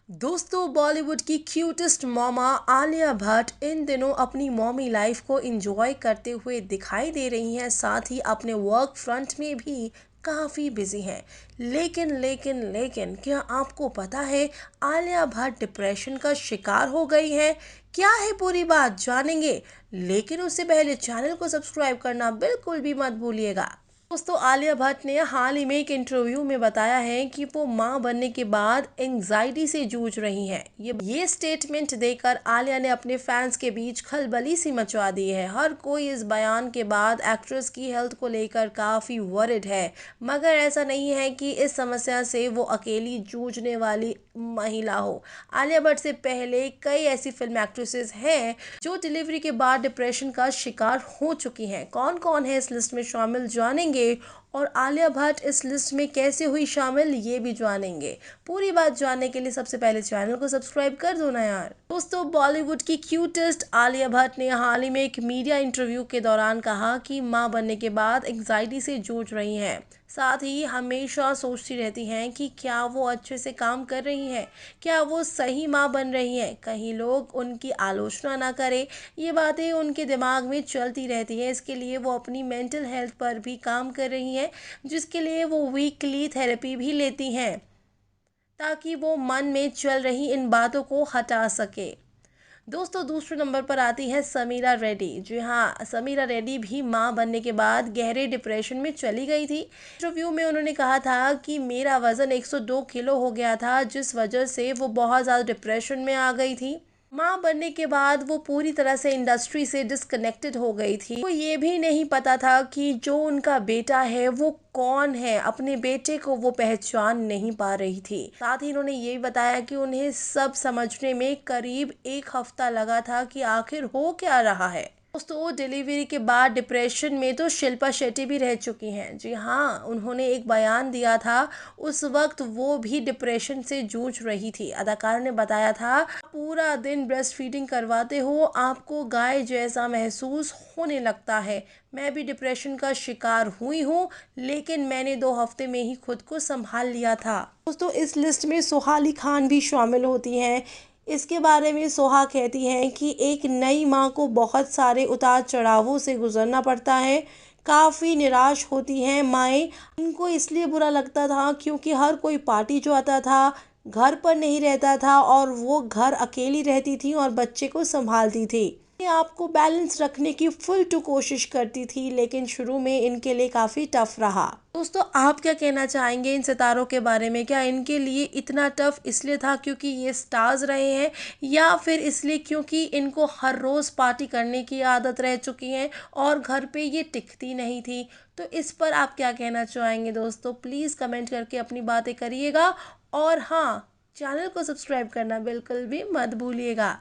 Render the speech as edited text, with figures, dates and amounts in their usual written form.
दोस्तों, बॉलीवुड की क्यूटेस्ट मॉमा आलिया भट्ट इन दिनों अपनी मॉमी लाइफ को एंजॉय करते हुए दिखाई दे रही हैं। साथ ही अपने वर्क फ्रंट में भी काफ़ी बिजी हैं। लेकिन क्या आपको पता है आलिया भट्ट डिप्रेशन का शिकार हो गई है? क्या है पूरी बात जानेंगे, लेकिन उससे पहले चैनल को सब्सक्राइब करना बिल्कुल भी मत भूलिएगा। दोस्तों, आलिया भट्ट ने हाल ही में एक इंटरव्यू में बताया है कि वो मां बनने के बाद एंजाइटी से जूझ रही हैं। ये स्टेटमेंट देकर आलिया ने अपने फैंस के बीच खलबली सी मचवा दी है। हर कोई इस बयान के बाद एक्ट्रेस की हेल्थ को लेकर काफी वरिड है, मगर ऐसा नहीं है कि इस समस्या से वो अकेली जूझने वाली महिला हो। आलिया भट्ट से पहले कई ऐसी फिल्म एक्ट्रेसेस हैं जो डिलीवरी के बाद डिप्रेशन का शिकार हो चुकी हैं। कौन कौन है इस लिस्ट में शामिल जानेंगे, और आलिया भट्ट इस लिस्ट में कैसे हुई शामिल ये भी जानेंगे। पूरी बात जानने के लिए सबसे पहले चैनल को सब्सक्राइब कर दो ना यार। दोस्तों, बॉलीवुड की क्यूटेस्ट आलिया भट्ट ने हाल ही में एक मीडिया इंटरव्यू के दौरान कहा कि मां बनने के बाद एंजाइटी से जूझ रही हैं। साथ ही हमेशा सोचती रहती हैं कि क्या वो अच्छे से काम कर रही हैं, क्या वो सही माँ बन रही हैं, कहीं लोग उनकी आलोचना ना करें। ये बातें उनके दिमाग में चलती रहती हैं। इसके लिए वो अपनी मेंटल हेल्थ पर भी काम कर रही हैं, जिसके लिए वो वीकली थेरेपी भी लेती हैं ताकि वो मन में चल रही इन बातों को हटा सके। दोस्तों, दूसरे नंबर पर आती है समीरा रेड्डी। जी हाँ, समीरा रेड्डी भी मां बनने के बाद गहरे डिप्रेशन में चली गई थी। इंटरव्यू में उन्होंने कहा था कि मेरा वजन 102 किलो हो गया था, जिस वजह से वो बहुत ज़्यादा डिप्रेशन में आ गई थी। मां बनने के बाद वो पूरी तरह से इंडस्ट्री से डिस्कनेक्टेड हो गई थी। वो ये भी नहीं पता था कि जो उनका बेटा है वो कौन है। अपने बेटे को वो पहचान नहीं पा रही थी। साथ ही उन्होंने ये भी बताया कि उन्हें सब समझने में करीब एक हफ्ता लगा था कि आखिर हो क्या रहा है। दोस्तों, डिलीवरी के बाद डिप्रेशन में तो शिल्पा शेट्टी भी रह चुकी हैं। जी हाँ, उन्होंने एक बयान दिया था। उस वक्त वो भी डिप्रेशन से जूझ रही थी। अदाकारा ने बताया था, पूरा दिन ब्रेस्ट फीडिंग करवाते हो, आपको गाय जैसा महसूस होने लगता है। मैं भी डिप्रेशन का शिकार हुई हूँ, लेकिन मैंने 2 हफ्ते में ही खुद को संभाल लिया था। दोस्तों, इस लिस्ट में सोहाली खान भी शामिल होती हैं। इसके बारे में सोहा कहती हैं कि एक नई माँ को बहुत सारे उतार चढ़ावों से गुजरना पड़ता है। काफ़ी निराश होती हैं माएँ। इनको इसलिए बुरा लगता था क्योंकि हर कोई पार्टी जो आता था घर पर नहीं रहता था, और वो घर अकेली रहती थी और बच्चे को संभालती थी। ये आपको बैलेंस रखने की फुल टू कोशिश करती थी, लेकिन शुरू में इनके लिए काफ़ी टफ रहा। दोस्तों, आप क्या कहना चाहेंगे इन सितारों के बारे में? क्या इनके लिए इतना टफ इसलिए था क्योंकि ये स्टार्स रहे हैं, या फिर इसलिए क्योंकि इनको हर रोज़ पार्टी करने की आदत रह चुकी है और घर पे ये टिकती नहीं थी? तो इस पर आप क्या कहना चाहेंगे दोस्तों? प्लीज़ कमेंट करके अपनी बातें करिएगा, और हाँ, चैनल को सब्सक्राइब करना बिल्कुल भी मत भूलिएगा।